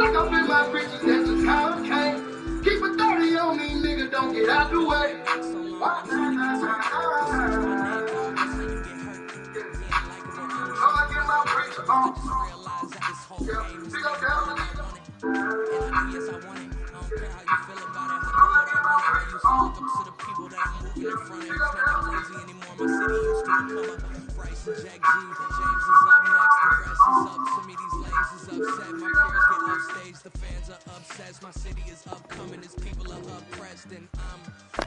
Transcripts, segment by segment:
Lock up in my britches, that's just how it came. Keep a 30 on me, nigga, don't get out the way. I get my britches on. Yeah, big up down the nigga. Jack G, James is up next, the rest is up to me, these lanes is upset, my peers get upstaged, the fans are obsessed, my city is upcoming, his people are oppressed, and I'm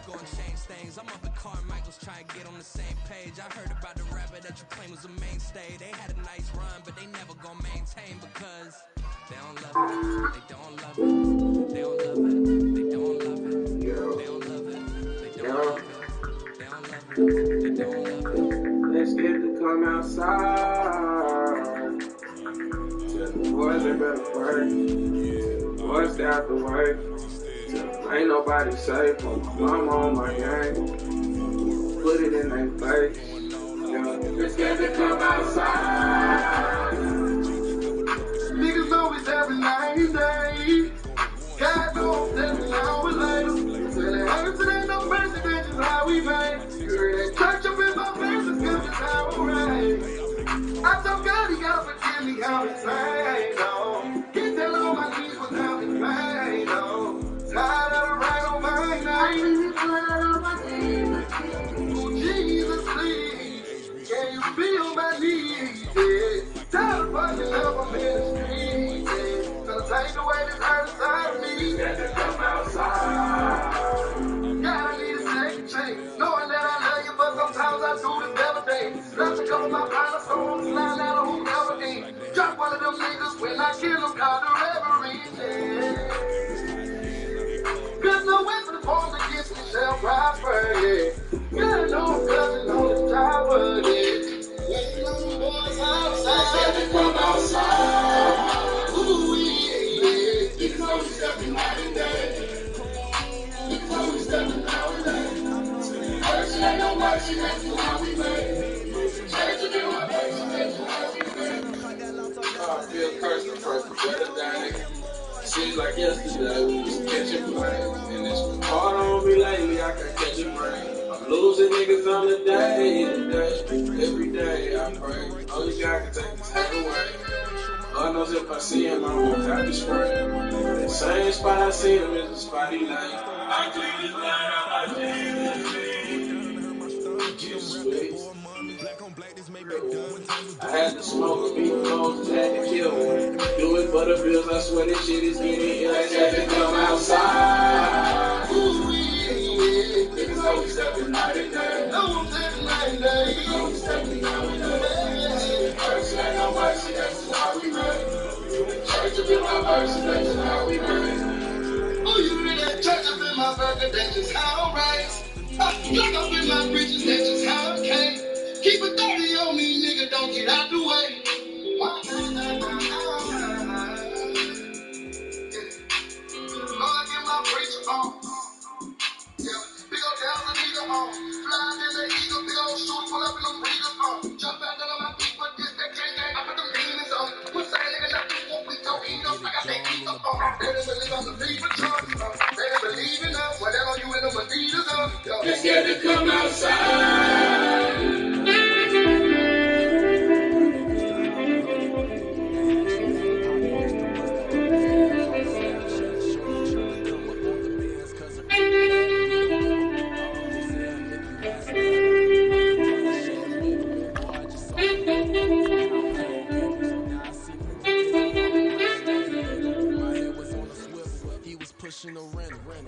gonna change things, I'm up at Carmichael's trying to get on the same page, I heard about the rapper that you claim was a mainstay, they had a nice run, but they never gonna maintain, because they don't love it, they don't love it, they don't love it, they don't love it, they don't love it, they don't love it, they don't love it, they don't love it. Let's get to come outside. Tell the boys they better work. Boys stay out the way. Ain't nobody safe. I'm on my game. Put it in their face. Let's get to come outside. Niggas always having 90 days. God knows that we always later. Say they hurt, so they no mercy, that's just how we made. Touch up in my face, it's good, just how I raise. I told God he gotta forgive me how it's made, oh. He tell all my knees was how it's made, oh. Tired of the right on my name. Oh, Jesus, please. Can you feel my needs, yeah. Tired of fucking up, I'm in the street, yeah. Gonna take away this hurt inside of me. Got to come outside. God, I need a second chance. Knowing that I love you, but sometimes I do this devastate. Left to cover my pilot, so I'm sliding out of who never ain't. Drop one of them niggas when I kill them, called the reverie, yeah. Cause no weapon formed against me shall prosper, yeah. God, no cousin on the tower, yeah. Waiting on the boys outside. Got to come outside. Ooh, yeah. You know we stepping out today. You know we stepping out today. Mercy ain't no mercy, that's how we made. Change it in my face, that's how we made. I feel cursed the first better day. Seems like yesterday we was catching planes. And it's been hard on me lately, I can't catch a break. I'm losing niggas on the day, every day I pray. Only God can take this hate away. God knows if I see him, I'm gonna have to spray. The same spot I see him is the spot he like. I clean his line up, I I had to smoke, beat clothes, had to kill one. Do it for the bills, I swear this shit is getting ill. I had to come outside. Ooh, yeah. Niggas always stepping out at night. No one's stepping out today. Niggas always stepping out at night. Mercy ain't no mercy, that's just how we made. Church up in my mercy, that's just how we made. Oh, you hear that? Church up in my burger, that's just how I rise. Lock up in my britches, that's just how it came. Keep a 30 on me, nigga, don't get out the way. Lord, get my britches on. Yeah, big ol' down the nigga on. Flying in the eagle, big ol' shoot, pull up in them breeders on. Jump out of my feet, but this that gang gang, I put them demons on. What's that nigga not do what we don't eat up? I got that eat up on. They didn't believe on the people trust. They didn't believe in us. Well, they on you in them Adidas on. Let's get to come outside.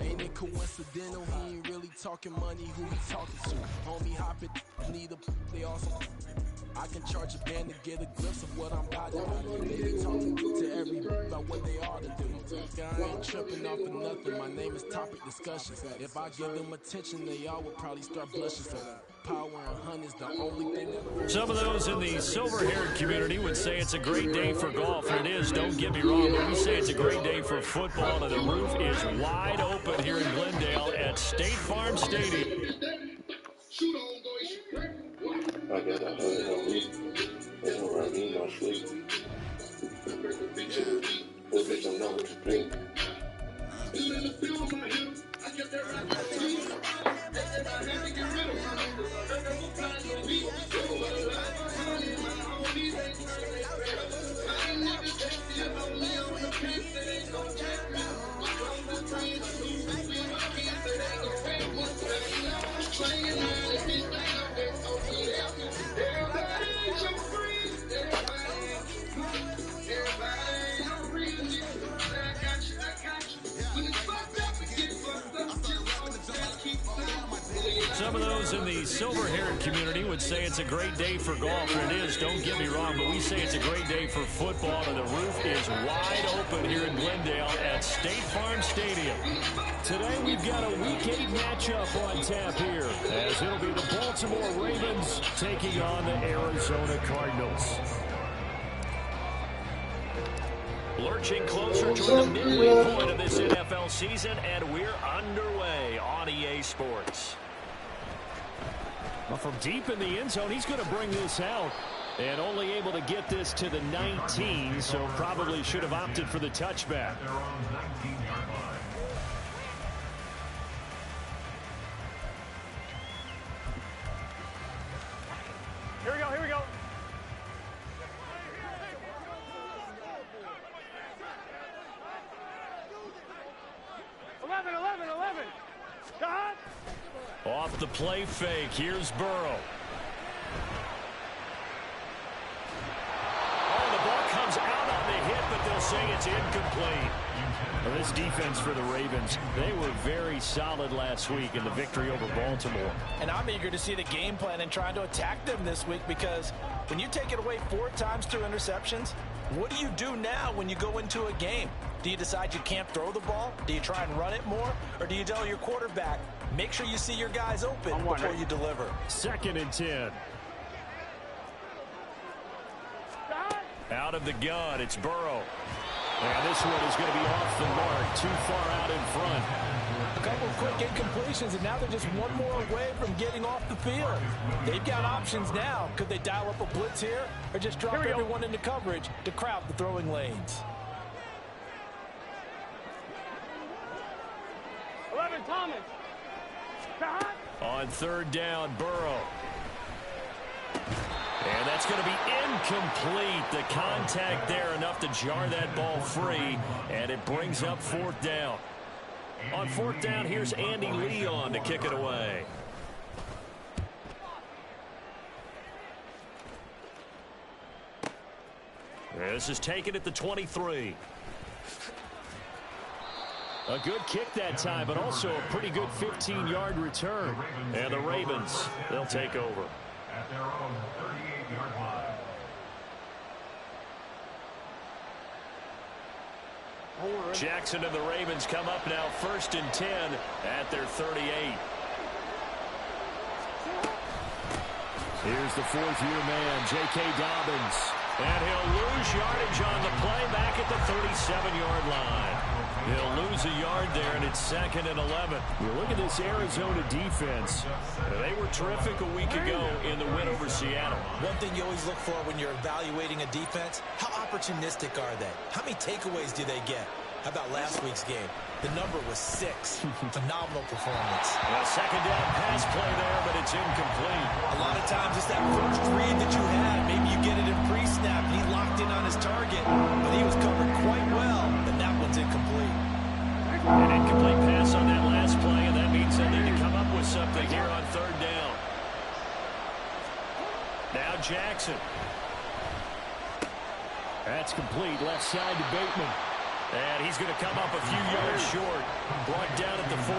Ain't it coincidental? He ain't really talking money. Who he talking to? Homie hopping, need a they also. I can charge a band to get a glimpse of what I'm about to do. They be talking to every about what they ought to do. I ain't tripping off of nothing. My name is Topic Discussions. If I give them attention, they all would probably start blushing. So power and hunt is the only thing that... Some of those in the silver-haired community would say it's a great day for golf, and it is, don't get me wrong, but we say it's a great day for football, and the roof is wide open here in Glendale at State Farm Stadium. I got a 100 on me. That's what I need, no sleep. That bitch don't know what you think. Some of those in the silver-haired community would say it's a great day for golf, and it is, don't get me wrong, but we say it's a great day for football, and the roof is wide open here in Glendale at State Farm Stadium. Today we've got a Week 8 matchup on tap here, as it'll be the Baltimore Ravens taking on the Arizona Cardinals. Lurching closer to the midway point of this NFL season, and we're underway on EA Sports. Well, from deep in the end zone, he's going to bring this out. And only able to get this to the 19, so probably should have opted for the touchback. Here we go, here we go. Eleven. Shot. Off the play fake, here's Burrow. Oh, the ball comes out on the hit, but they'll say it's incomplete. Well, this defense for the Ravens, they were very solid last week in the victory over Baltimore. And I'm eager to see the game plan and trying to attack them this week, because when you take it away 4 times through interceptions, what do you do now when you go into a game? Do you decide you can't throw the ball? Do you try and run it more? Or do you tell your quarterback, make sure you see your guys open before you deliver? 2nd and 10. Out of the gun, it's Burrow. And this one is going to be off the mark, too far out in front. A couple of quick incompletions, and now they're just one more away from getting off the field. They've got options now. Could they dial up a blitz here, or just drop everyone into coverage to crowd the throwing lanes? 11, Thomas. Shot. On 3rd down, Burrow. And that's going to be incomplete. The contact there enough to jar that ball free, and it brings up 4th down. On 4th down, here's Andy Leon to kick it away. This is taken at the 23. A good kick that time, but also a pretty good 15-yard return. And the Ravens, they'll take over. At their own 38-yard line. Jackson and the Ravens come up now 1st and 10 at their 38. Here's the 4th-year man, J.K. Dobbins. And he'll lose yardage on the play back at the 37-yard line. He'll lose a yard there, and it's 2nd and 11. You look at this Arizona defense. They were terrific a week ago in the win over Seattle. One thing you always look for when you're evaluating a defense, how opportunistic are they? How many takeaways do they get? How about last week's game? The number was 6. Phenomenal performance. A 2nd down pass play there, but it's incomplete. A lot of times it's that first read that you had. Maybe you get it in pre-snap, and he locked in on his target, but he was covered quite well, and that one's incomplete. An incomplete pass on that last play, and that means they need to come up with something here on 3rd down. Now Jackson. That's complete. Left side to Bateman. And he's going to come up a few yards short. Brought down at the 45.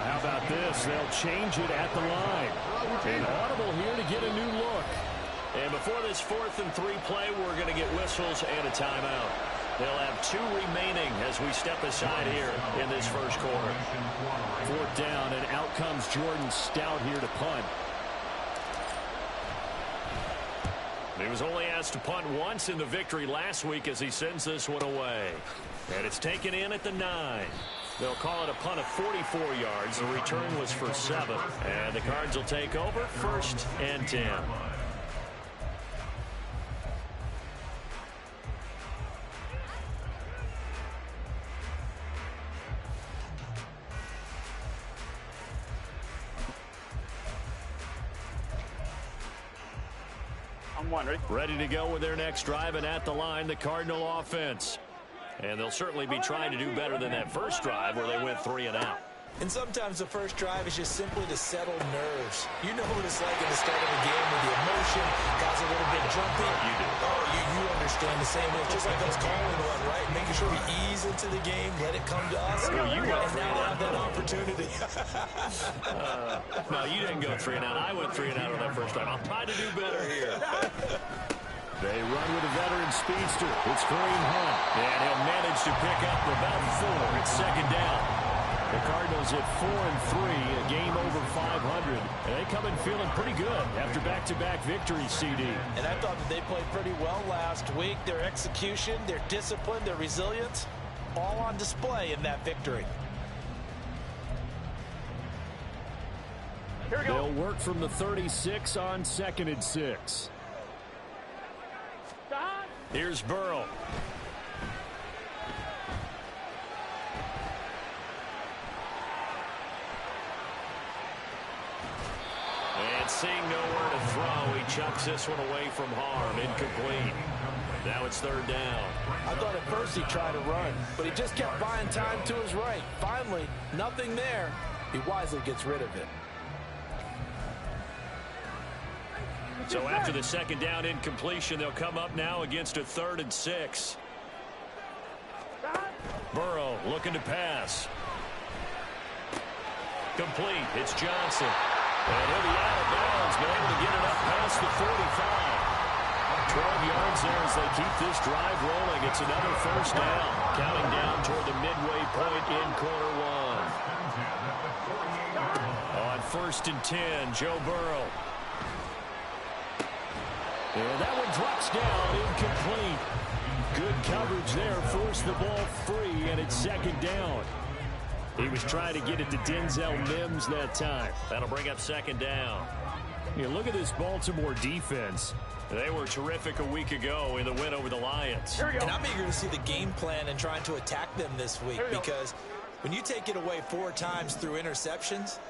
How about this? They'll change it at the line. An audible here to get a new look. And before this 4th and 3 play, we're going to get whistles and a timeout. They'll have 2 remaining as we step aside here in this first quarter. 4th down, and out comes Jordan Stout here to punt. He was only asked to punt once in the victory last week as he sends this one away. And it's taken in at the 9. They'll call it a punt of 44 yards. The return was for 7. And the Cards will take over 1st and 10. I'm one. Ready to go with their next drive, and at the line, the Cardinal offense. And they'll certainly be trying to do better than that first drive where they went 3 and out. And sometimes the first drive is just simply to settle nerves. You know what it's like at the start of a game with the emotion, guys a little bit jumpy. You do. Oh, you understand the same way. Just like us calling one, right? Making sure we ease into the game, let it come to us. Well, you and now they have that opportunity. No, you didn't go 3 and out. I went 3 and out on that first time. I'll try to do better here. They run with a veteran speedster. It's Kareem Hunt. And he'll manage to pick up about 4. It's second down. The Cardinals at 4-3, a game over 500. And they come in feeling pretty good after back-to-back victories, CD. And I thought that they played pretty well last week. Their execution, their discipline, their resilience, all on display in that victory. Here we go. They'll work from the 36 on 2nd and 6. Here's Burrow. And seeing nowhere to throw, he chucks this one away from harm. Incomplete. Now it's 3rd down. I thought at first he tried to run, but he just kept buying time to his right. Finally, nothing there. He wisely gets rid of it. So after the 2nd down incompletion, they'll come up now against a 3rd and 6. Burrow looking to pass. Complete. It's Johnson. And he'll be out of bounds, but able to get it up past the 45. 12 yards there as they keep this drive rolling. It's another 1st down. Counting down toward the midway point in quarter 1. On 1st and 10, Joe Burrow. And that one drops down, incomplete. Good coverage there, forced the ball free, and it's 2nd down. He was trying to get it to Denzel Mims that time. That'll bring up 2nd down. You look at this Baltimore defense. They were terrific a week ago in the win over the Lions. And I'm eager to see the game plan and trying to attack them this week because when you take it away 4 times through interceptions,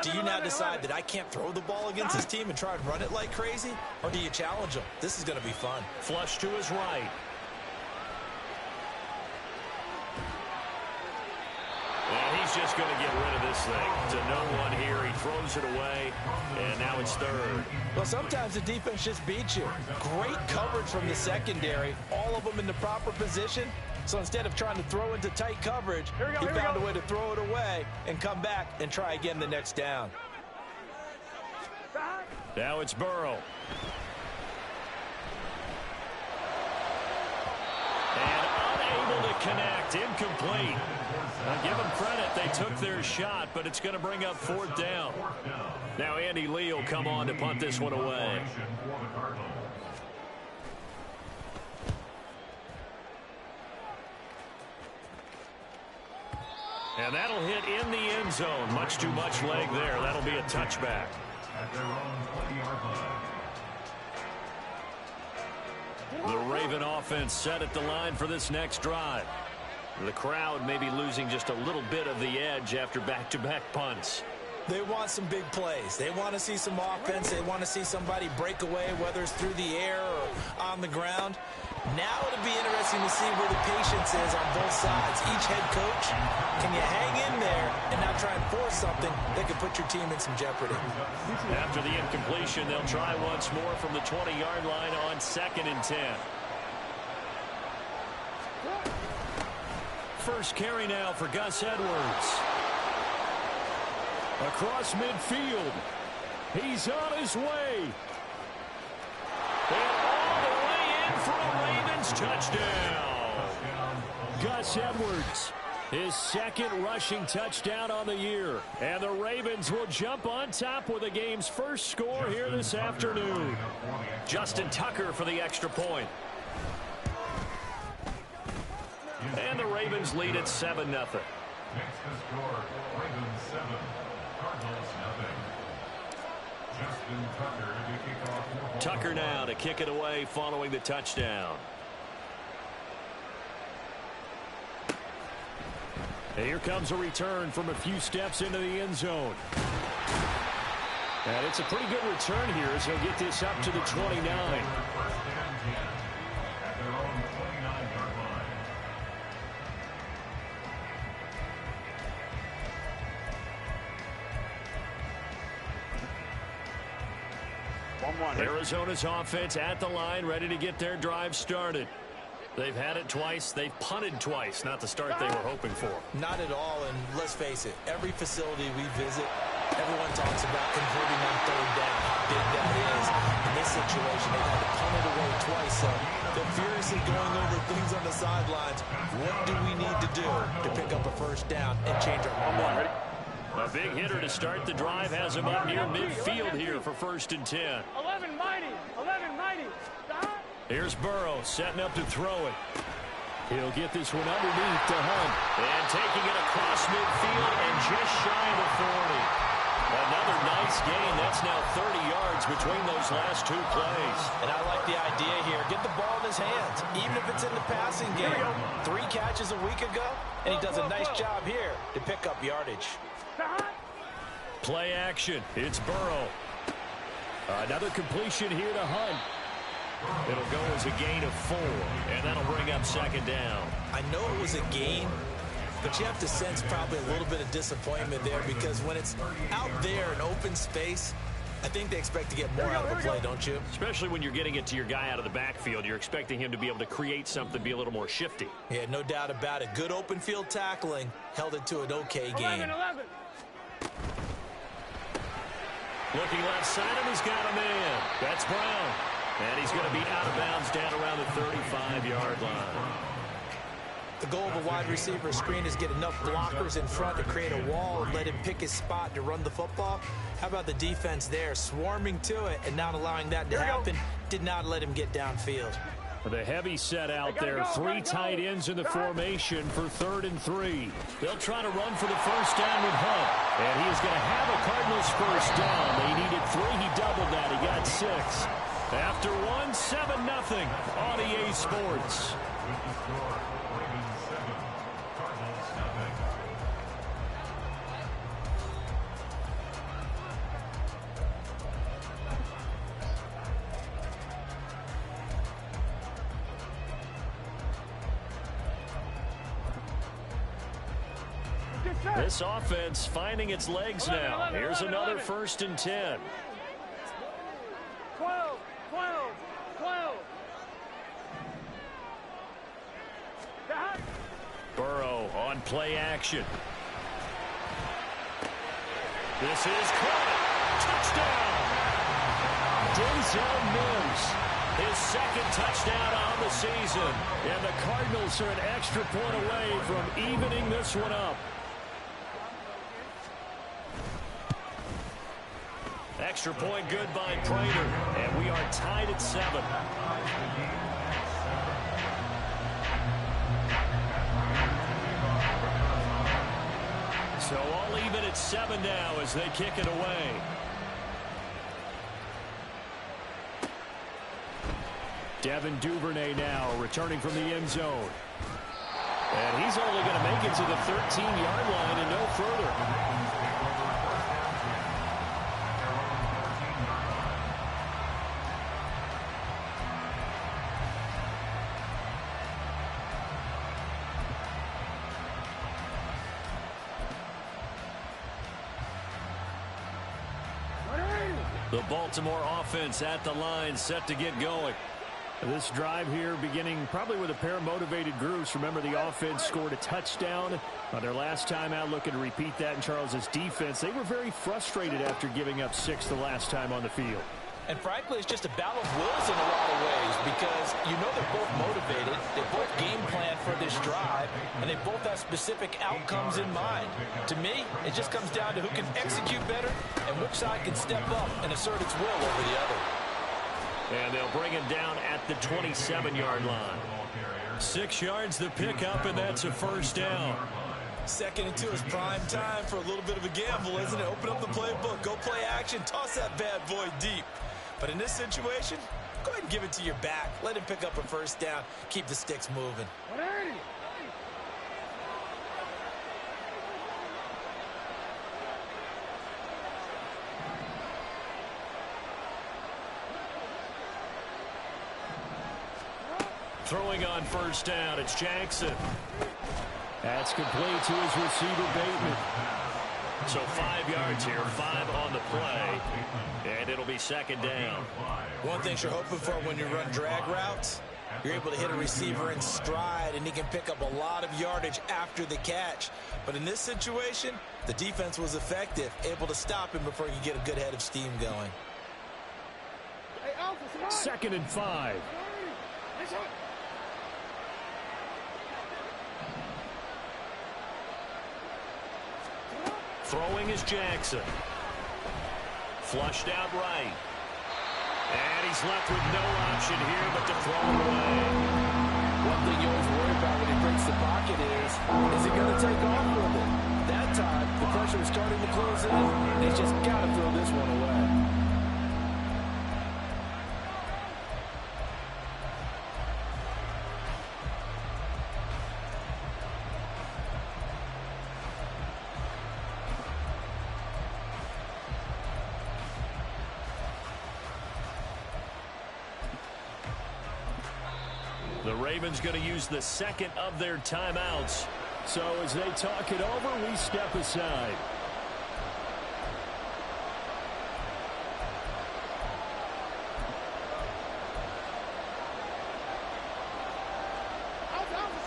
do you now decide that I can't throw the ball against this team and try and run it like crazy? Or do you challenge them? This is going to be fun. Flush to his right. And he's just going to get rid of this thing. To no one here. He throws it away, and now it's 3rd. Well, sometimes the defense just beats you. Great coverage from the secondary. All of them in the proper position. So instead of trying to throw into tight coverage, he found a way to throw it away and come back and try again the next down. Now it's Burrow. And unable to connect. Incomplete. Now give them credit. They took their shot, but it's going to bring up 4th down. Now Andy Lee will come on to punt this one away. And that'll hit in the end zone. Much too much leg there. That'll be a touchback. The Raven offense set at the line for this next drive. The crowd may be losing just a little bit of the edge after back-to-back punts. They want some big plays. They want to see some offense. They want to see somebody break away, whether it's through the air or on the ground. Now it'll be interesting to see where the patience is on both sides. Each head coach, can you hang in there and not try and force something that could put your team in some jeopardy? After the incompletion, they'll try once more from the 20-yard line on 2nd and 10. First carry now for Gus Edwards. Across midfield. He's on his way. And all the way in for a Ravens touchdown. Gus Edwards, his 2nd rushing touchdown on the year. And the Ravens will jump on top with the game's first score here this afternoon. Justin Tucker for the extra point. And the Ravens lead at 7-0. Next to score, Ravens 7, Cardinals 0. Justin Tucker to kick off. Tucker now to kick it away following the touchdown. And here comes a return from a few steps into the end zone. And it's a pretty good return here as he'll get this up to the 29. Arizona's offense at the line, ready to get their drive started. They've had it twice. They've punted twice. Not the start they were hoping for. Not at all, and let's face it, every facility we visit, everyone talks about converting on third down, how big that is. In this situation, they've had to punt it away twice, so they're furiously going over things on the sidelines. What do we need to do to pick up a first down and change our momentum? A big hitter to start the drive has him up near midfield here for 1st and 10. 11 mighty. 11 mighty. Stop. Here's Burrow setting up to throw it. He'll get this one underneath to Hunt. And taking it across midfield and just shy of the 40. Another nice gain. That's now 30 yards between those last 2 plays. And I like the idea here. Get the ball in his hands, even if it's in the passing game. 3 catches a week ago, and he does a nice job here to pick up yardage. Play action. It's Burrow. Another completion here to Hunt. It'll go as a gain of 4, and that'll bring up 2nd down. I know it was a gain, but you have to sense probably a little bit of disappointment there because when it's out there in open space, I think they expect to get more out of the play, don't you? Especially when you're getting it to your guy out of the backfield. You're expecting him to be able to create something, be a little more shifty. Yeah, no doubt about it. Good open field tackling held it to an okay game. 11. Looking left side, and he's got a man. That's Brown. And he's going to be out of bounds down around the 35-yard line. The goal of a wide receiver screen is get enough blockers in front to create a wall and let him pick his spot to run the football. How about the defense there, swarming to it and not allowing that to happen, did not let him get downfield. The heavy set out there, 3 tight ends in the formation for 3rd and 3. They'll try to run for the first down with Hunt. And he is going to have a Cardinals first down. They needed 3. He doubled that. He got 6. After 1, 7-0 on EA Sports. This offense finding its legs now. Here's another 1st and 10. 12. Burrow on play action. This is caught. Touchdown. Denzel Mims. His 2nd touchdown on the season. And the Cardinals are an extra point away from evening this one up. Extra point good by Prater. And we are tied at 7. So all even at 7 now as they kick it away. Devin Duvernay now returning from the end zone. And he's only going to make it to the 13-yard line and no further. The Baltimore offense at the line, set to get going. This drive here beginning probably with a pair of motivated groups. Remember, the offense scored a touchdown on their last time out, looking to repeat that in Charles's defense. They were very frustrated after giving up 6 the last time on the field. And frankly, it's just a battle of wills in a lot of ways because you know they're both motivated, they both game plan for this drive, and they both have specific outcomes in mind. To me, it just comes down to who can execute better and which side can step up and assert its will over the other. And they'll bring him down at the 27-yard line. 6 yards the pickup, and that's a first down. 2nd and 2 is prime time for a little bit of a gamble, isn't it? Open up the playbook, go play action, toss that bad boy deep. But in this situation, go ahead and give it to your back. Let him pick up a first down. Keep the sticks moving. 180. Throwing on first down, it's Jackson. That's complete to his receiver, Bateman. So 5 yards here, 5 on the play, and it'll be second down. One thing you're hoping for when you run drag routes, you're able to hit a receiver in stride, and he can pick up a lot of yardage after the catch. But in this situation, the defense was effective, able to stop him before he could get a good head of steam going. Second and 5. Throwing is Jackson. Flushed out right. And he's left with no option here but to throw it away. One thing you always worry about when he breaks the pocket is he going to take off with it? That time, the pressure was starting to close in, and he's just got to throw this one away. The Ravens going to use the second of their timeouts. So as they talk it over, we step aside.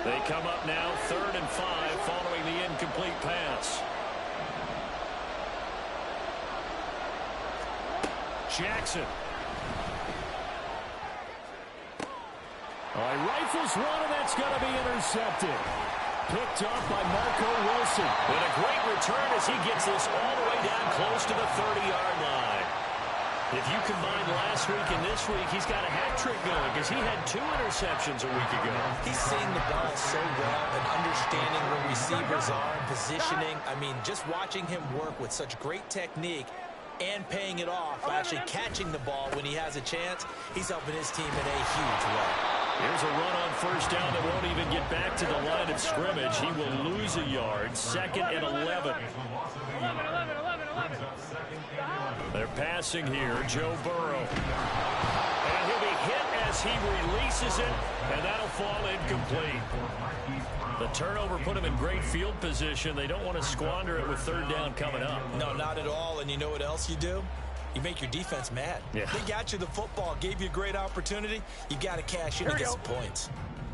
They come up now, 3rd and 5, following the incomplete pass. Jackson. He rifles one, and that's going to be intercepted. Picked up by Marco Wilson. With a great return as he gets this all the way down close to the 30-yard line. If you combine last week and this week, he's got a hat trick going because he had 2 interceptions a week ago. He's seeing the ball so well and understanding where receivers are and positioning. I mean, just watching him work with such great technique and paying it off by actually catching the ball when he has a chance, he's helping his team in a huge way. Here's a run on first down that won't even get back to the line of scrimmage. He will lose a yard. 2nd and 11. They're passing here. Joe Burrow. And he'll be hit as he releases it, and that'll fall incomplete. The turnover put him in great field position. They don't want to squander it with 3rd down coming up. No, not at all. And you know what else you do? You make your defense mad. Yeah. They got you the football, gave you a great opportunity. You got to cash in and get some points.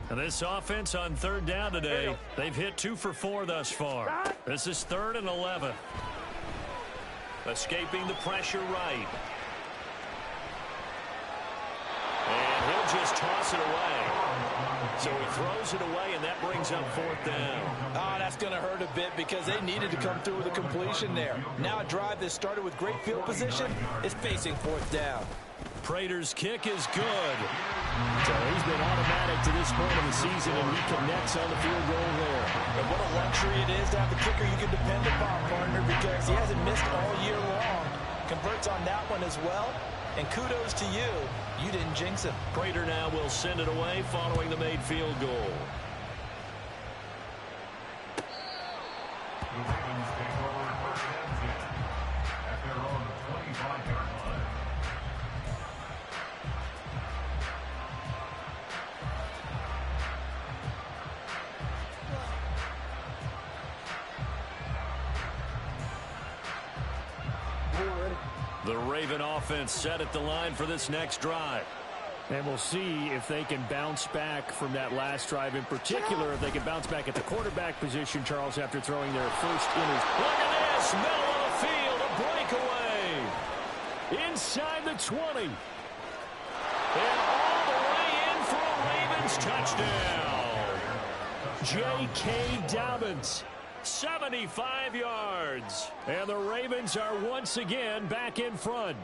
And this offense on 3rd down today, they've hit 2 for 4 thus far. This is 3rd and 11. Escaping the pressure right. And he'll just toss it away. So he throws it away, and that brings up 4th down. Oh, that's going to hurt a bit because they needed to come through with a completion there. Now a drive that started with great field position is facing 4th down. Prater's kick is good. So he's been automatic to this point of the season, and he connects on the field goal there. And what a luxury it is to have the kicker you can depend upon, partner, because he hasn't missed all year long. Converts on that one as well. And kudos to you. You didn't jinx him. Prater now will send it away following the made field goal. The Raven offense set at the line for this next drive. And we'll see if they can bounce back from that last drive, in particular, if they can bounce back at the quarterback position, Charles, after throwing their first interception. Look at this, middle of the field, a breakaway. Inside the 20. And all the way in for a Ravens touchdown. J.K. Dobbins. 75 yards. And the Ravens are once again back in front.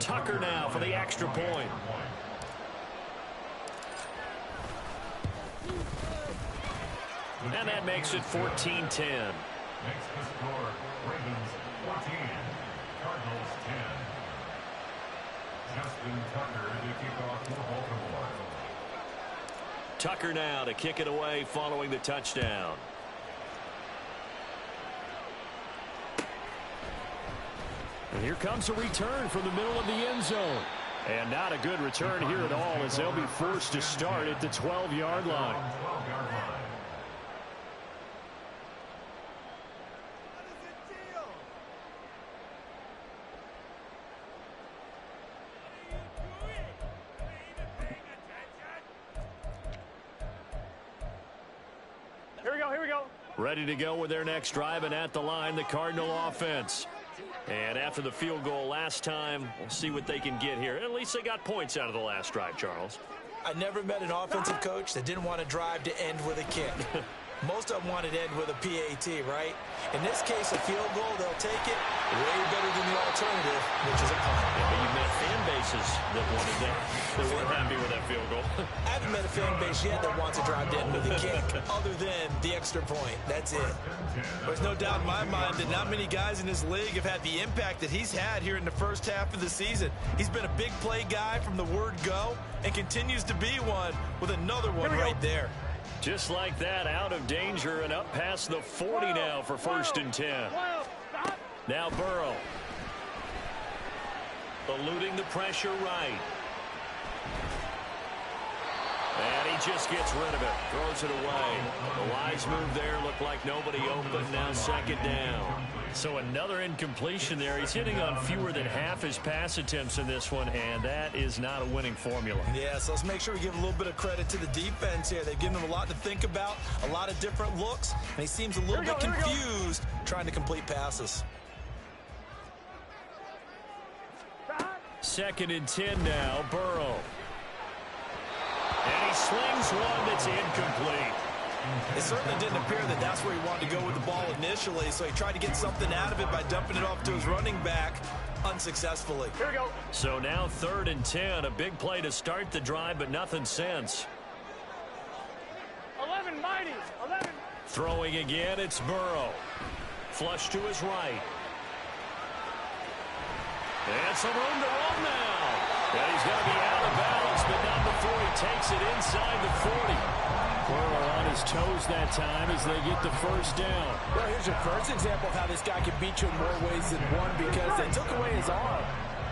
Tucker now for the extra point. And that makes it 14-10. Makes the score Ravens 14, Cardinals 10. Justin Tucker to kick off for Baltimore. Tucker now to kick it away following the touchdown. And here comes a return from the middle of the end zone. And not a good return here at all, as they'll be forced to start at the 12-yard line. Here we go. Ready to go with their next drive, and at the line, the Cardinal offense. And after the field goal last time, we'll see what they can get here. At least they got points out of the last drive, Charles. I never met an offensive coach that didn't want to drive to end with a kick. Most of them wanted to end with a PAT, right? In this case, a field goal, they'll take it way better than the alternative, which is a punt. Yeah, but you met fan bases that wanted that. They weren't happy with that field goal. I haven't met a fan base yet that wants to drive to end with a kick, other than the extra point. That's it. There's no doubt in my mind that not many guys in this league have had the impact that he's had here in the first half of the season. He's been a big play guy from the word go and continues to be one with another one right there. Just like that, out of danger and up past the 40 now for 1st and 10. Now Burrow. Eluding the pressure right. And he just gets rid of it. Throws it away. The wise move there. Looked like nobody open. Now 2nd down. So another incompletion there. He's hitting on fewer than half his pass attempts in this one, and that is not a winning formula. Yeah, so let's make sure we give a little bit of credit to the defense here. They've given him a lot to think about, a lot of different looks, and he seems a little bit confused trying to complete passes. 2nd and 10 now, Burrow. And he slings one that's incomplete. It certainly didn't appear that that's where he wanted to go with the ball initially, so he tried to get something out of it by dumping it off to his running back unsuccessfully. Here we go. So now 3rd and 10, a big play to start the drive, but nothing since. 11 mighty. 11. Throwing again, it's Burrow. Flush to his right. And some room to roll now. And he's going to be out of bounds, but not before he takes it inside the 40. Burrow on his toes that time as they get the 1st down. Well, here's your first example of how this guy can beat you in more ways than one, because they took away his arm.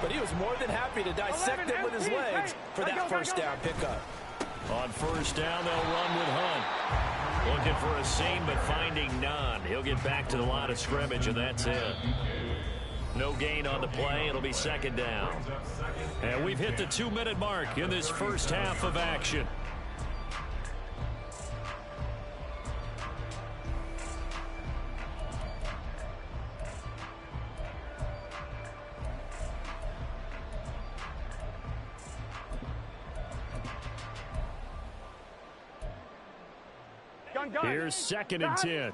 But he was more than happy to dissect it with his legs for that 1st down pickup. On 1st down, they'll run with Hunt. Looking for a seam, but finding none. He'll get back to the line of scrimmage, and that's it. No gain on the play. It'll be 2nd down. And we've hit the 2-minute mark in this first half of action. Here's 2nd and 10.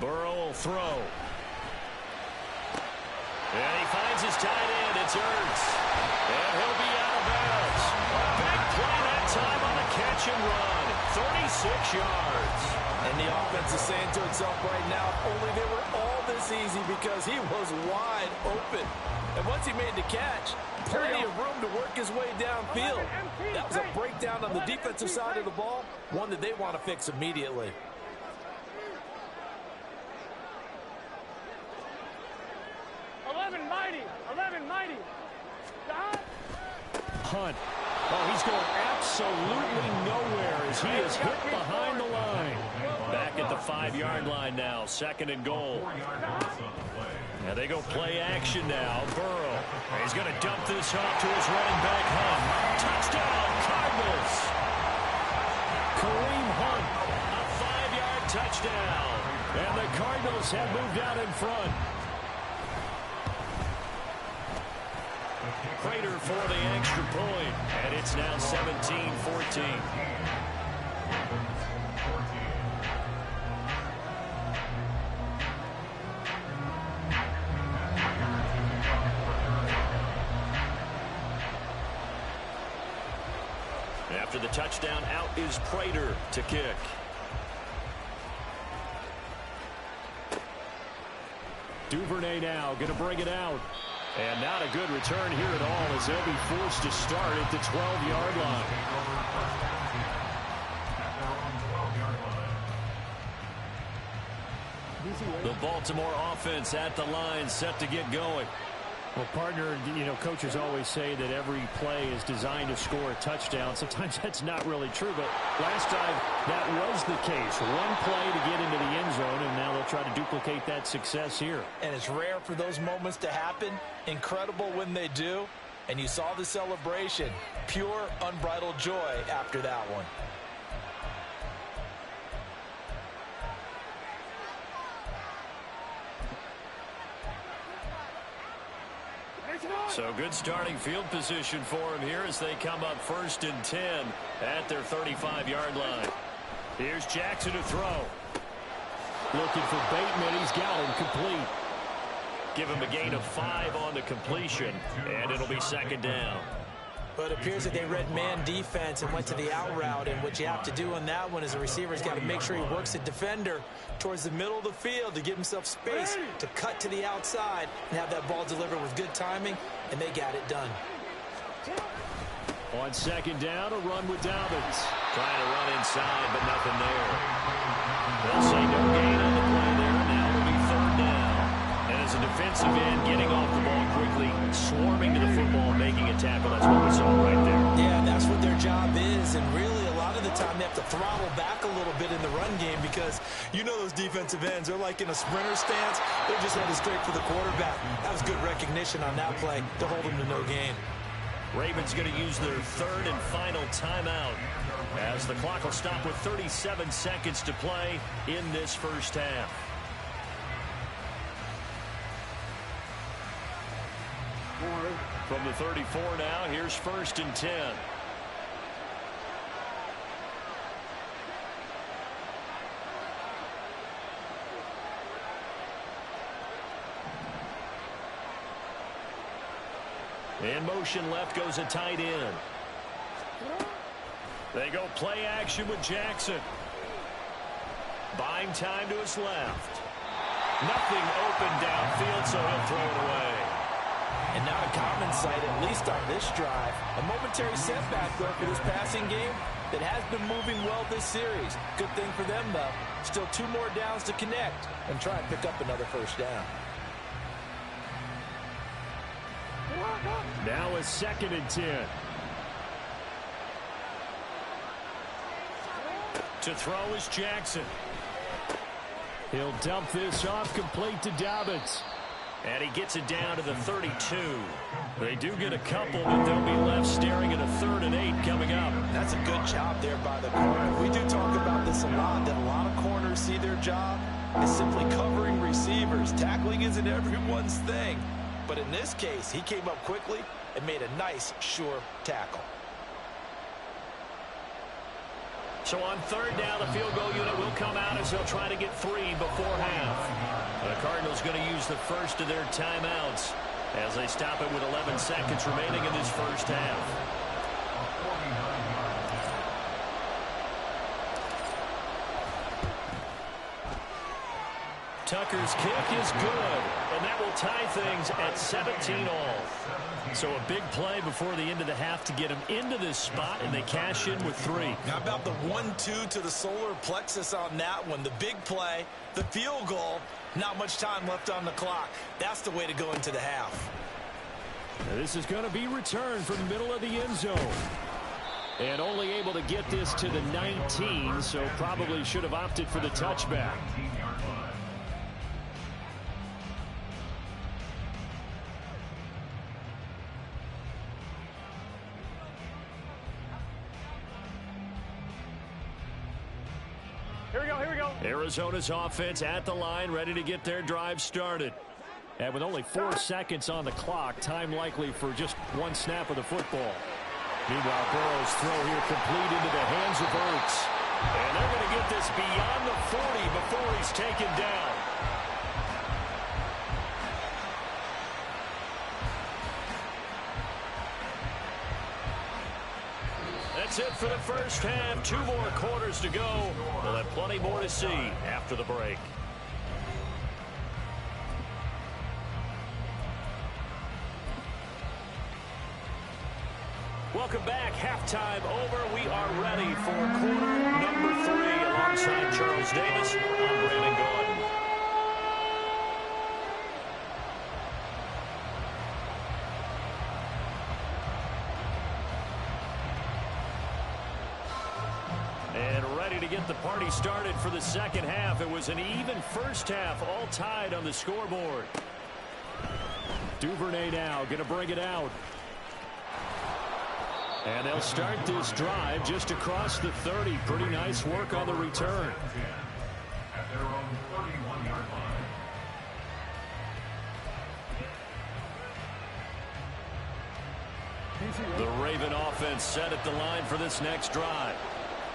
Burrow will throw. And he finds his tight end. It's Ertz. And he'll be out of bounds. A big play that time on a catch and run. 36 yards. And the offense is saying to itself right now, if only they were all this easy, because he was wide open. And once he made the catch, plenty of room to work his way downfield. That was a breakdown on the defensive side of the ball, one that they want to fix immediately. Hunt. Oh, he's going absolutely nowhere as he is hit behind the line. Back at the 5-yard line now. 2nd and goal. Now they go play action now. Burrow. He's going to dump this off to his running back, Hunt. Touchdown, Cardinals. Kareem Hunt. A 5-yard touchdown. And the Cardinals have moved out in front. Prater for the extra point, and it's now 17-14. After the touchdown, out is Prater to kick. Duvernay now going to bring it out. And not a good return here at all as they'll be forced to start at the 12-yard line. The Baltimore offense at the line, set to get going. Well, partner, coaches always say that every play is designed to score a touchdown. Sometimes that's not really true, but last time that was the case. One play to get into the end zone, and now they'll try to duplicate that success here. And it's rare for those moments to happen. Incredible when they do. And you saw the celebration. Pure, unbridled joy after that one. So good starting field position for him here as they come up 1st and 10 at their 35-yard line. Here's Jackson to throw. Looking for Bateman. He's got him complete. Give him a gain of 5 on the completion, and it'll be 2nd down. But it appears that they read man defense and went to the out route, and what you have to do on that one is the receiver's got to make sure he works the defender towards the middle of the field to give himself space to cut to the outside and have that ball delivered with good timing, and they got it done. On 2nd down, a run with Dobbins. Trying to run inside, but nothing there. They'll say no gain on the play there. Now it'll be 3rd down. And as a defensive end, getting off the ball quickly, swarming to the football, making a tackle. That's what we saw right there. Yeah, that's what their job is, and really a lot of the time they have to throttle back a little bit in the run game because those defensive ends, they're like in a sprinter stance. They're just headed straight for the quarterback. That was good recognition on that play to hold them to no gain. Ravens going to use their 3rd and final timeout as the clock will stop with 37 seconds to play in this first half. From the 34 now, here's 1st and 10. In motion left goes a tight end. They go play action with Jackson. Buying time to his left. Nothing open downfield, so he'll throw it away. And not a common sight, at least on this drive. A momentary setback, though, for this passing game that has been moving well this series. Good thing for them, though. Still 2 more downs to connect and try and pick up another 1st down. Now a 2nd and 10. To throw is Jackson. He'll dump this off complete to Dobbins. And he gets it down to the 32. They do get a couple, but they'll be left staring at a 3rd and 8 coming up. That's a good job there by the corner. We do talk about this a lot, that a lot of corners see their job as simply covering receivers. Tackling isn't everyone's thing. But in this case, he came up quickly and made a nice, sure tackle. So on 3rd down, the field goal unit will come out as they'll try to get 3 before half. The Cardinals going to use the first of their timeouts as they stop it with 11 seconds remaining in this first half. Tucker's kick is good, and that will tie things at 17-all. So a big play before the end of the half to get them into this spot, and they cash in with 3. How about the 1-2 to the solar plexus on that one? The big play, the field goal, not much time left on the clock. That's the way to go into the half. Now this is going to be returned from the middle of the end zone. And only able to get this to the 19, so probably should have opted for the touchback. Here we go. Arizona's offense at the line, ready to get their drive started. And with only 4 seconds on the clock, time likely for just 1 snap of the football. Meanwhile, Burrow's throw here complete into the hands of Ertz. And they're going to get this beyond the 40 before he's taken down. That's it for the first half. 2 more quarters to go. We'll have plenty more to see after the break. Welcome back. Halftime over. We are ready for quarter number 3. Alongside Charles Davis, I'm Brandon Gaudin. And ready to get the party started for the second half. It was an even first half, all tied on the scoreboard. Duvernay now going to bring it out. And they'll start this drive just across the 30. Pretty nice work on the return. The Raven offense set at the line for this next drive.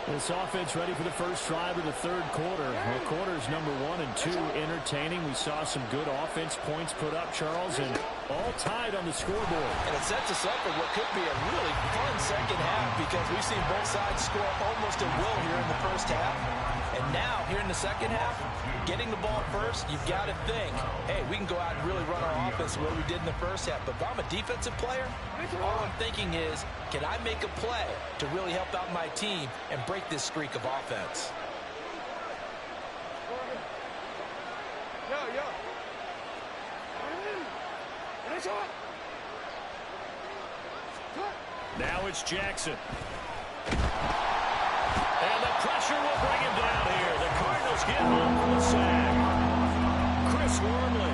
This offense ready for the first drive of the third quarter. Well, quarters number 1 and 2 entertaining. We saw some good offense points put up, Charles, and all tied on the scoreboard. And it sets us up for what could be a really fun second half because we've seen both sides score almost at will here in the first half. And now, here in the second half, getting the ball first, you've got to think, hey, we can go out and really run our offense the way we did in the first half. But if I'm a defensive player, all I'm thinking is, can I make a play to really help out my team and break this streak of offense? Now it's Jackson. And the pressure will bring him down here. The Cardinals get home for the sack. Chris Wormley.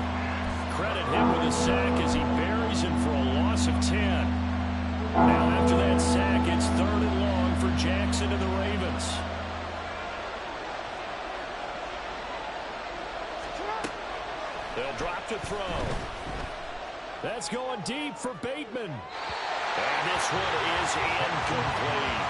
Credit him with a sack as he buries him for a loss of 10. Now after that sack, it's 3rd and long for Jackson and the Ravens. They'll drop to throw. That's going deep for Bateman. And this one is incomplete.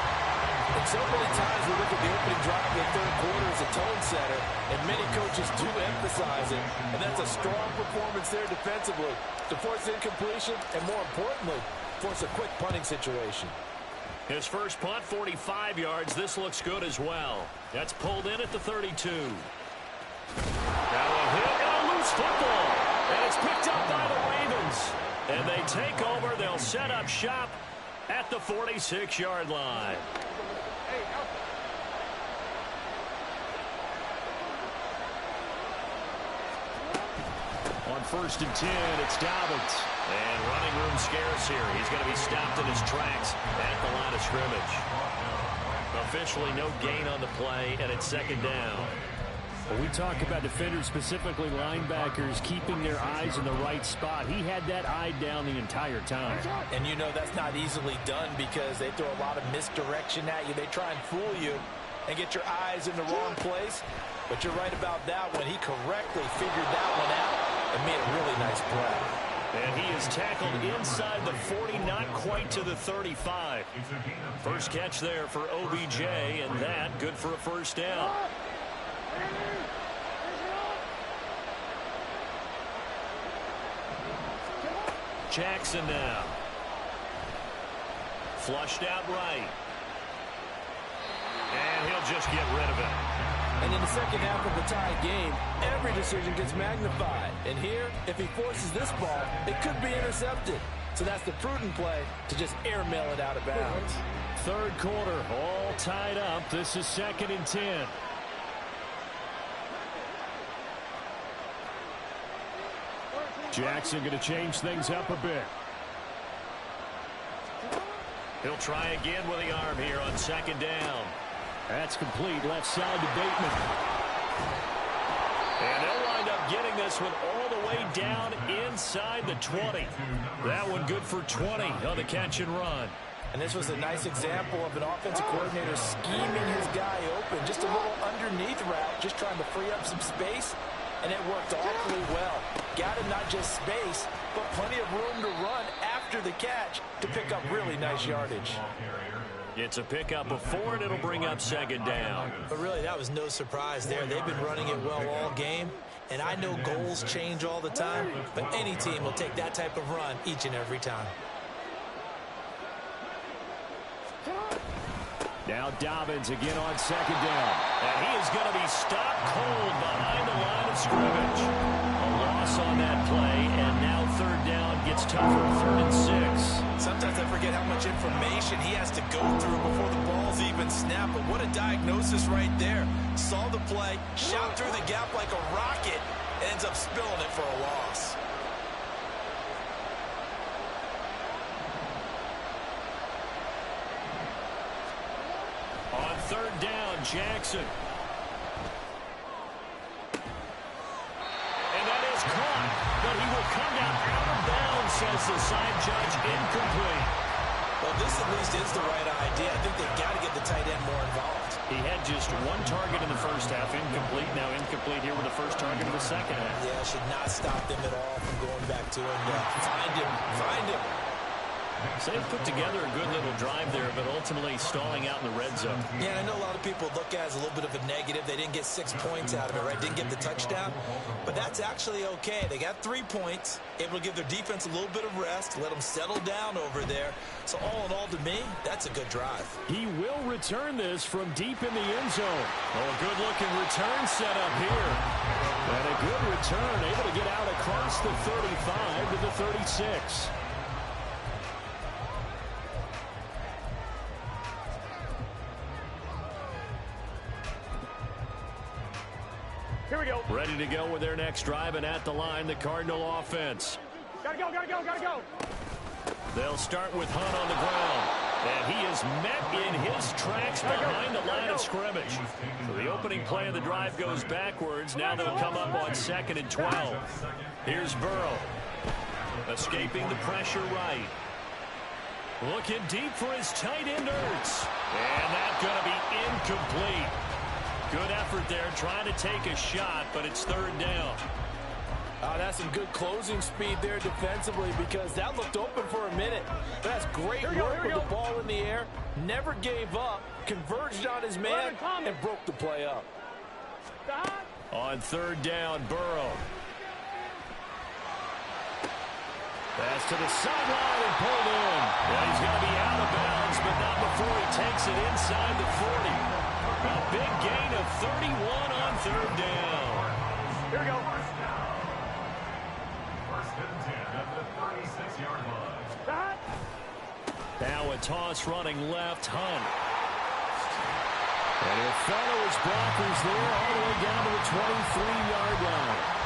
And so many times we look at the opening drive in the third quarter as a tone setter, and many coaches do emphasize it. And that's a strong performance there defensively to force incompletion and, more importantly, force a quick punting situation. His first punt, 45 yards. This looks good as well. That's pulled in at the 32. Now a hit and a loose football. And it's picked up by the Ravens. And they take over. They'll set up shop at the 46-yard line. On 1st and 10, it's Dobbins. And running room scarce here. He's going to be stopped in his tracks at the line of scrimmage. Officially no gain on the play, and it's 2nd down. Well, we talk about defenders, specifically linebackers, keeping their eyes in the right spot. He had that eye down the entire time. And you know that's not easily done because they throw a lot of misdirection at you. They try and fool you and get your eyes in the wrong place. But you're right about that one. He correctly figured that one out and made a really nice play. And he is tackled inside the 40, not quite to the 35. First catch there for OBJ, and that good for a first down. Jackson now. Flushed out right. And he'll just get rid of it. And in the second half of the tie game, every decision gets magnified. And here, if he forces this ball, it could be intercepted. So that's the prudent play to just airmail it out of bounds. Third quarter, all tied up. This is 2nd and 10. Jackson going to change things up a bit. He'll try again with the arm here on 2nd down. That's complete. Left side to Bateman. And they'll wind up getting this one all the way down inside the 20. That one good for 20 on the catch and run. And this was a nice example of an offensive coordinator scheming his guy open. Just a little underneath route, just trying to free up some space. And it worked awfully well. Got him not just space, but plenty of room to run after the catch to pick up really nice yardage. It's a pickup of 4, and it'll bring up 2nd down. But really, that was no surprise there. They've been running it well all game. And I know goals change all the time, but any team will take that type of run each and every time. Now Dobbins again on 2nd down. And he is going to be stopped cold behind the line of scrimmage. A loss loss on that play, and now third down gets tougher, 3rd and 6. Sometimes I forget how much information he has to go through before the ball's even snapped, but what a diagnosis right there. Saw the play, shot through the gap like a rocket, ends up spilling it for a loss. On third down, Jackson. And that is caught, but he will come down out of bounds, says the side judge, incomplete. Well, this at least is the right idea. I think they've got to get the tight end more involved. He had just one target in the first half, incomplete. Now incomplete here with the first target of the second half. Yeah, should not stop them at all from going back to him. Find him. So they've put together a good little drive there, but ultimately stalling out in the red zone. Yeah, I know a lot of people look at it as a little bit of a negative. They didn't get 6 points out of it, right? Didn't get the touchdown. But that's actually okay. They got 3 points, able to give their defense a little bit of rest, let them settle down over there. So all in all, to me, that's a good drive. He will return this from deep in the end zone. Oh, a good-looking return set up here. And a good return, able to get out across the 35 to the 36. Here we go. Ready to go with their next drive, and at the line, the Cardinal offense. Gotta go. They'll start with Hunt on the ground. And he is met in his tracks behind the line of scrimmage. So the opening play of the drive goes backwards. Now they'll come up on 2nd and 12. Here's Burrow. Escaping the pressure right. Looking deep for his tight end, Ertz. And that's going to be incomplete. Good effort there, trying to take a shot, but it's 3rd down. That's some good closing speed there defensively, because that looked open for a minute. That's great work with the ball in the air. Never gave up, converged on his man, and broke the play up. On 3rd down, Burrow. Pass to the sideline and pulled in. Well, he's going to be out of bounds, but not before he takes it inside the 40. A big gain of 31 on 3rd down. Here we go. Now a toss running left, Hunt. And he'll follow his blockers there all the way down to the 23-yard line.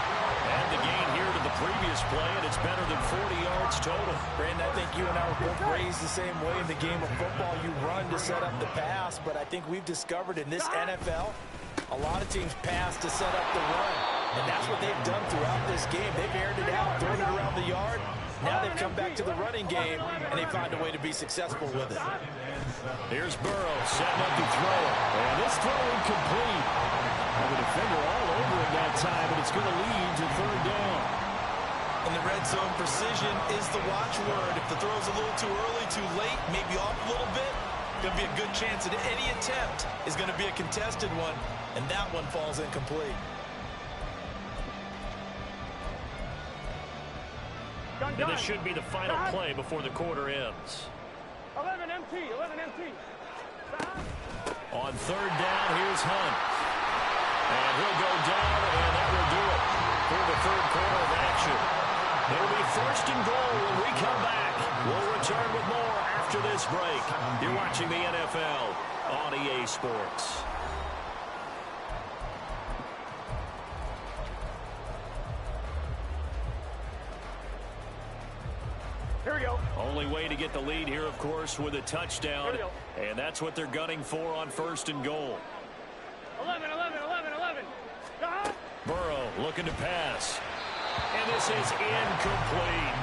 And the gain here to the previous play, and it's better than 40 yards total. Brandon, I think you and I were both raised the same way in the game of football. You run to set up the pass, but I think we've discovered in this NFL, a lot of teams pass to set up the run. And that's what they've done throughout this game. They've aired it out, thrown it around the yard. Now they've come back to the running game, and they find a way to be successful with it. Here's Burrow setting up to throw it. And this throw incomplete. And the defender all over it that time, but it's going to lead to 3rd down. In the red zone, precision is the watchword. If the throw's a little too early, too late, maybe off a little bit, going to be a good chance that any attempt is going to be a contested one, and that one falls incomplete. And this should be the final play before the quarter ends. 11 MT. On 3rd down, here's Hunt. And he'll go down, and that will do it for the 3rd quarter of action. It'll be 1st and goal when we come back. We'll return with more after this break. You're watching the NFL on EA Sports. Here we go. Only way to get the lead here, of course, with a touchdown. And that's what they're gunning for on 1st and goal. 11. Burrow looking to pass. And this is incomplete.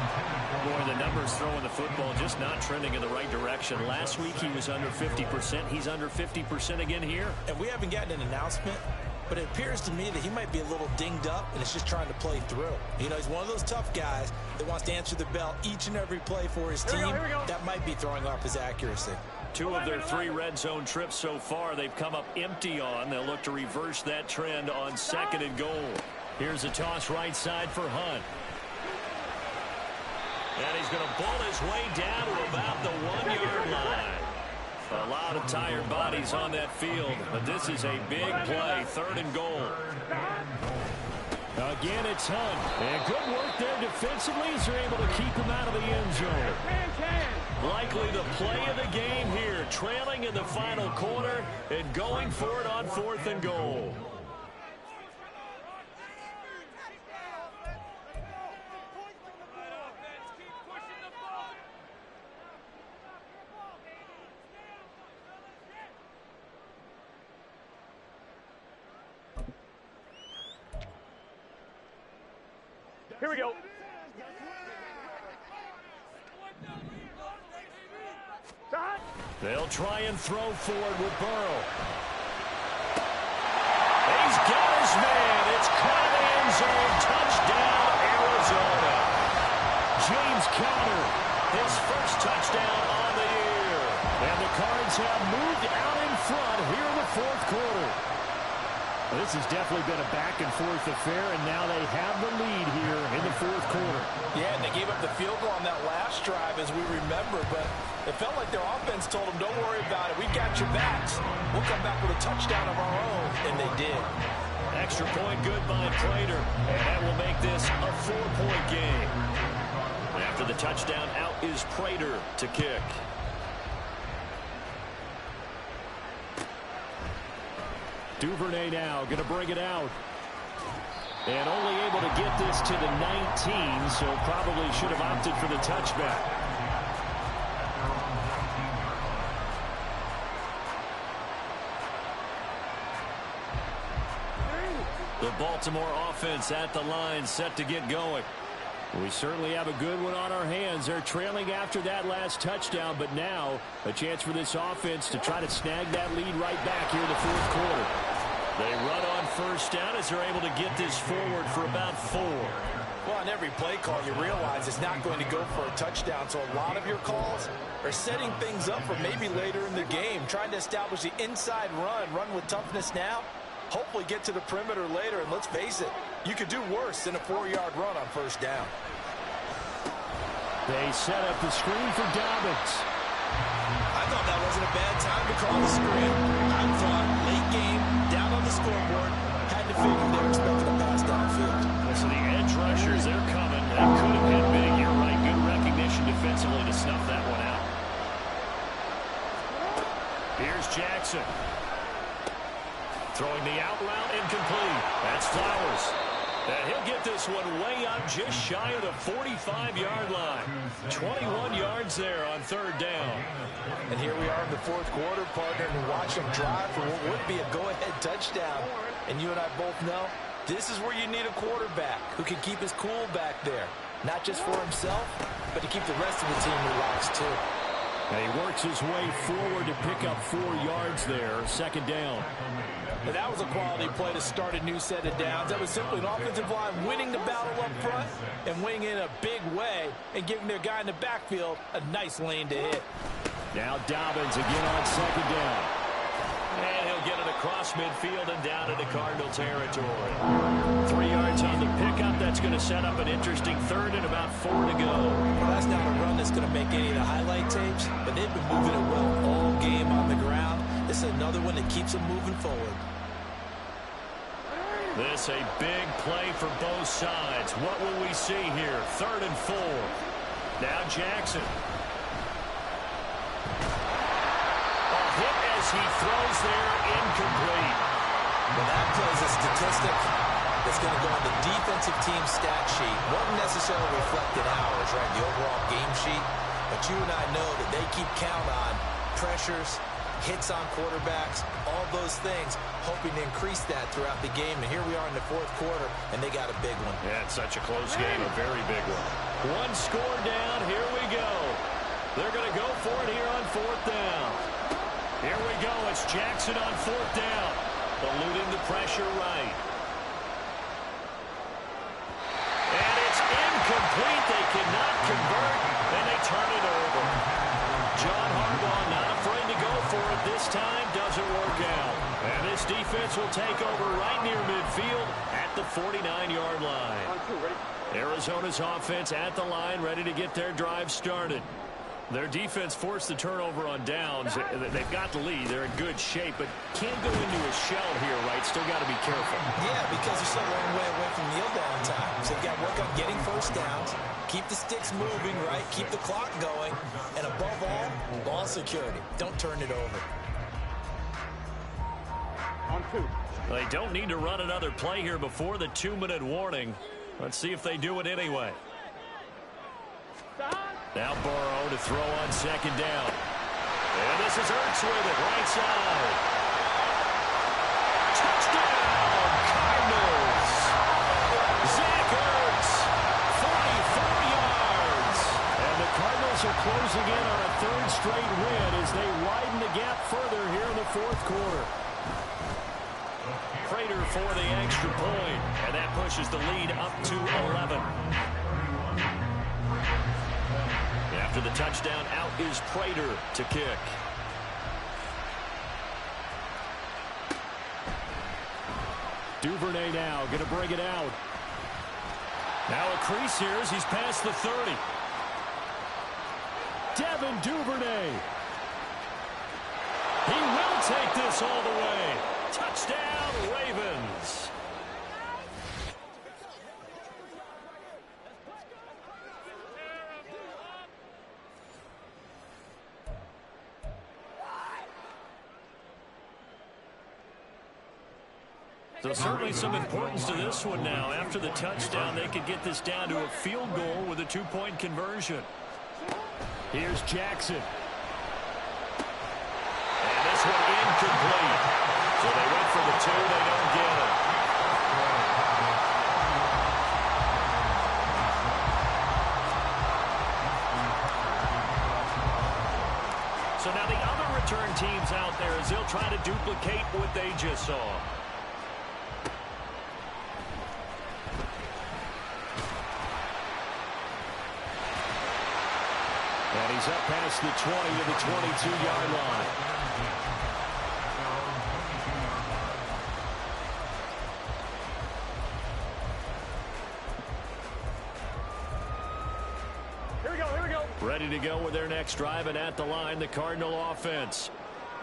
Boy, the numbers throwing the football just not trending in the right direction. Last week he was under 50%. He's under 50% again here. And we haven't gotten an announcement, but it appears to me that he might be a little dinged up and is just trying to play through. You know, he's one of those tough guys that wants to answer the bell each and every play for his team. Here we go. That might be throwing off his accuracy. 2 of their 3 red zone trips so far they've come up empty on. They'll look to reverse that trend on 2nd and goal. Here's a toss right side for Hunt. And he's going to ball his way down to about the 1-yard line. A lot of tired bodies on that field, but this is a big play, 3rd and goal. Again, it's Hunt. And good work there defensively as they're able to keep him out of the end zone. Likely the play of the game here, trailing in the final quarter and going for it on 4th and goal. Here we go. They'll try and throw forward with Burrow. He's got his man. It's caught in the end zone. Touchdown, Arizona. James Conner, his first touchdown on the year. And the Cards have moved out in front here in the 4th quarter. This has definitely been a back-and-forth affair, and now they have the lead here in the 4th quarter. Yeah, and they gave up the field goal on that last drive, as we remember, but it felt like their offense told them, don't worry about it. We got your backs. We'll come back with a touchdown of our own, and they did. Extra point good by Prater, and that will make this a 4-point game. After the touchdown, out is Prater to kick. Duvernay now going to bring it out. And only able to get this to the 19, so probably should have opted for the touchback. The Baltimore offense at the line, set to get going. We certainly have a good one on our hands. They're trailing after that last touchdown, but now a chance for this offense to try to snag that lead right back here in the 4th quarter. They run on first down as they're able to get this forward for about 4. Well, on every play call, you realize it's not going to go for a touchdown, so a lot of your calls are setting things up for maybe later in the game, trying to establish the inside run with toughness now, hopefully get to the perimeter later, and let's face it, you could do worse than a 4-yard run on first down. They set up the screen for Dobbins. I thought that wasn't a bad time to call the screen. I thought late game, down on the scoreboard, had to figure they were expecting a pass downfield. So the edge rushers, they're coming. They could have been big. You're right. Good recognition defensively to snuff that one out. Here's Jackson. Throwing the out route, incomplete. That's Flowers. And he'll get this one way up just shy of the 45-yard line. 21 yards there on 3rd down. And here we are in the 4th quarter, partner, and watch them drive for what would be a go-ahead touchdown. And you and I both know this is where you need a quarterback who can keep his cool back there. Not just for himself, but to keep the rest of the team relaxed, too. And he works his way forward to pick up 4 yards there, 2nd down. And that was a quality play to start a new set of downs. That was simply an offensive line winning the battle up front and winning in a big way and giving their guy in the backfield a nice lane to hit. Now Dobbins again on 2nd down. And he'll get it across midfield and down into Cardinal territory. 3 yards on the pickup. That's going to set up an interesting 3rd and about 4 to go. Well, that's not a run that's going to make any of the highlight tapes, but they've been moving it well all game on the ground. This is another one that keeps them moving forward. This a big play for both sides. What will we see here? 3rd and 4. Now Jackson. A hit as he throws there, incomplete. Well, that plays a statistic that's going to go on the defensive team stat sheet. Won't necessarily reflect in ours, right, the overall game sheet. But you and I know that they keep count on pressures, hits on quarterbacks, all those things, hoping to increase that throughout the game. And here we are in the 4th quarter, and they got a big one. Yeah, it's such a close game, a very big one. 1 score down, here we go. They're going to go for it here on 4th down. Here we go, it's Jackson on 4th down. Eluding the pressure right. And it's incomplete. They cannot convert, and they turn it over. John Harbaugh not afraid to go for it this time. Doesn't work out. And this defense will take over right near midfield at the 49-yard line. Arizona's offense at the line, ready to get their drive started. Their defense forced the turnover on downs. They've got the lead. They're in good shape, but can't go into a shell here, right? Still got to be careful. Yeah, because they're still a long way away from kneel down time. So they've got to work on getting first downs, keep the sticks moving, right? Keep the clock going, and above all, ball security. Don't turn it over. On 2. They don't need to run another play here before the 2-minute warning. Let's see if they do it anyway. Now Burrow to throw on second down. And this is Ertz with it, right side. Touchdown, Cardinals. Zach Ertz, 44 yards. And the Cardinals are closing in on a third straight win as they widen the gap further here in the fourth quarter. Prater for the extra point, and that pushes the lead up to 11. After the touchdown, out is Prater to kick. Duvernay now going to bring it out. Now a crease here as he's past the 30. Devin Duvernay. He will take this all the way. Touchdown, Ravens. So certainly some importance to this one now. After the touchdown, they could get this down to a field goal with a 2-point conversion. Here's Jackson. And this one incomplete. So they went for the 2. They don't get it. So now the other return teams out there as they'll try to duplicate what they just saw. And he's up past the 20 to the 22-yard line. Here we go. Ready to go with their next drive, and at the line, the Cardinal offense.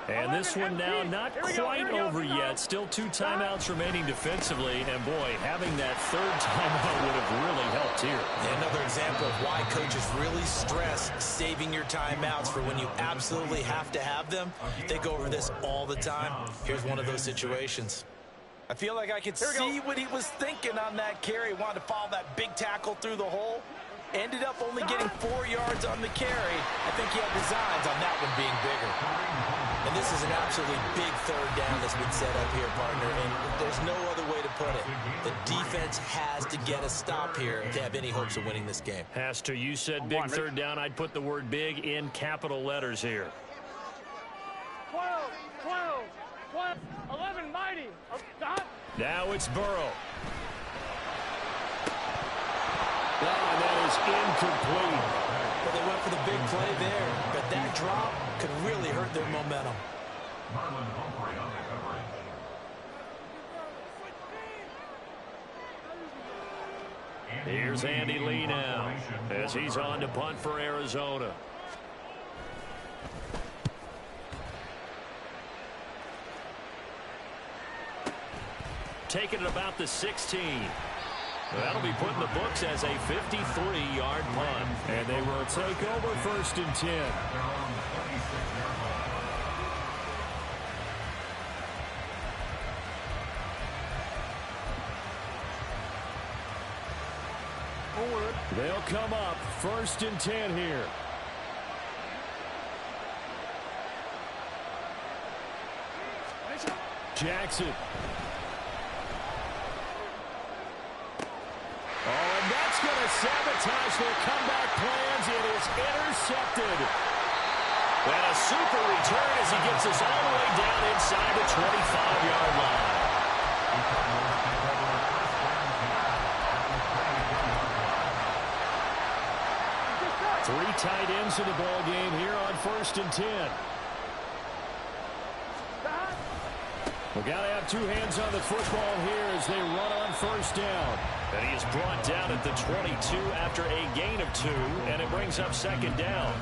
And this one now not quite over yet. Still 2 timeouts remaining defensively. And, boy, having that third timeout would have really helped here. Yeah, another example of why coaches really stress saving your timeouts for when you absolutely have to have them. They go over this all the time. Here's one of those situations. I feel like I could see what he was thinking on that carry. Wanted to follow that big tackle through the hole. Ended up only getting 4 yards on the carry. I think he had designs on that one being bigger. And this is an absolutely big third down that's been set up here, partner. And there's no other way to put it. The defense has to get a stop here to have any hopes of winning this game. Has to. You said big third down. I'd put the word big in capital letters here. 12, 11, mighty. Stop. Now it's Burrow. And that is incomplete. Well, they went for the big play there, but that drop could really hurt their momentum. Here's Andy Lee now as he's on to punt for Arizona. Taking it about the 16. That'll be put in the books as a 53-yard punt. And they will take over 1st and 10. They'll come up 1st and 10 here. Jackson. That's going to sabotage their comeback plans. It is intercepted. And a super return as he gets us all the way down inside the 25-yard line. Three tight ends in the ball game here on 1st and 10. We got to have two hands on the football here as they run on first down. And he is brought down at the 22 after a gain of 2, and it brings up second down.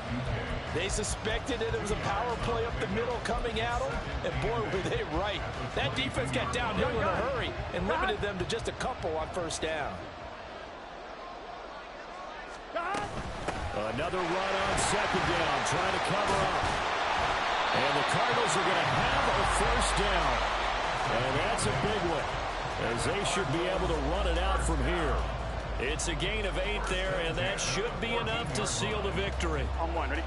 They suspected that it was a power play up the middle coming at them, and boy, were they right. That defense got downhill in a hurry and limited them to just a couple on first down. Another run on second down, trying to cover up. And the Cardinals are going to have a first down. And that's a big one, as they should be able to run it out from here. It's a gain of 8 there, and that should be enough to seal the victory. On one, ready?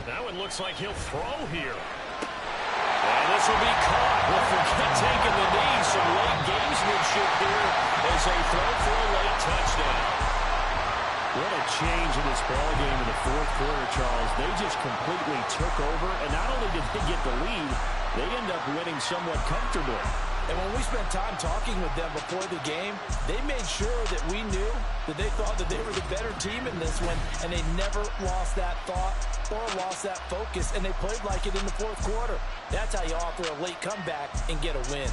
That one looks like he'll throw here. And this will be caught. Well, forget taking the knee. Some late gamesmanship here as they throw for a late touchdown. What a change in this ball game in the fourth quarter, Charles. They just completely took over, and not only did they get the lead, they end up winning somewhat comfortably. And when we spent time talking with them before the game, they made sure that we knew that they thought that they were the better team in this one, and they never lost that thought or lost that focus, and they played like it in the fourth quarter. That's how you offer a late comeback and get a win.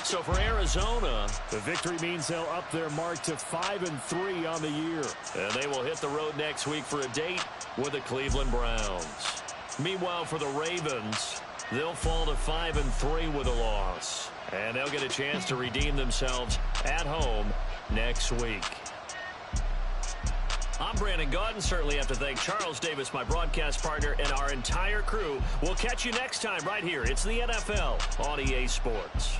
So for Arizona, the victory means they'll up their mark to 5-3 on the year. And they will hit the road next week for a date with the Cleveland Browns. Meanwhile, for the Ravens, they'll fall to 5-3 with a loss. And they'll get a chance to redeem themselves at home next week. I'm Brandon Gaudin. Certainly have to thank Charles Davis, my broadcast partner, and our entire crew. We'll catch you next time right here. It's the NFL on EA Sports.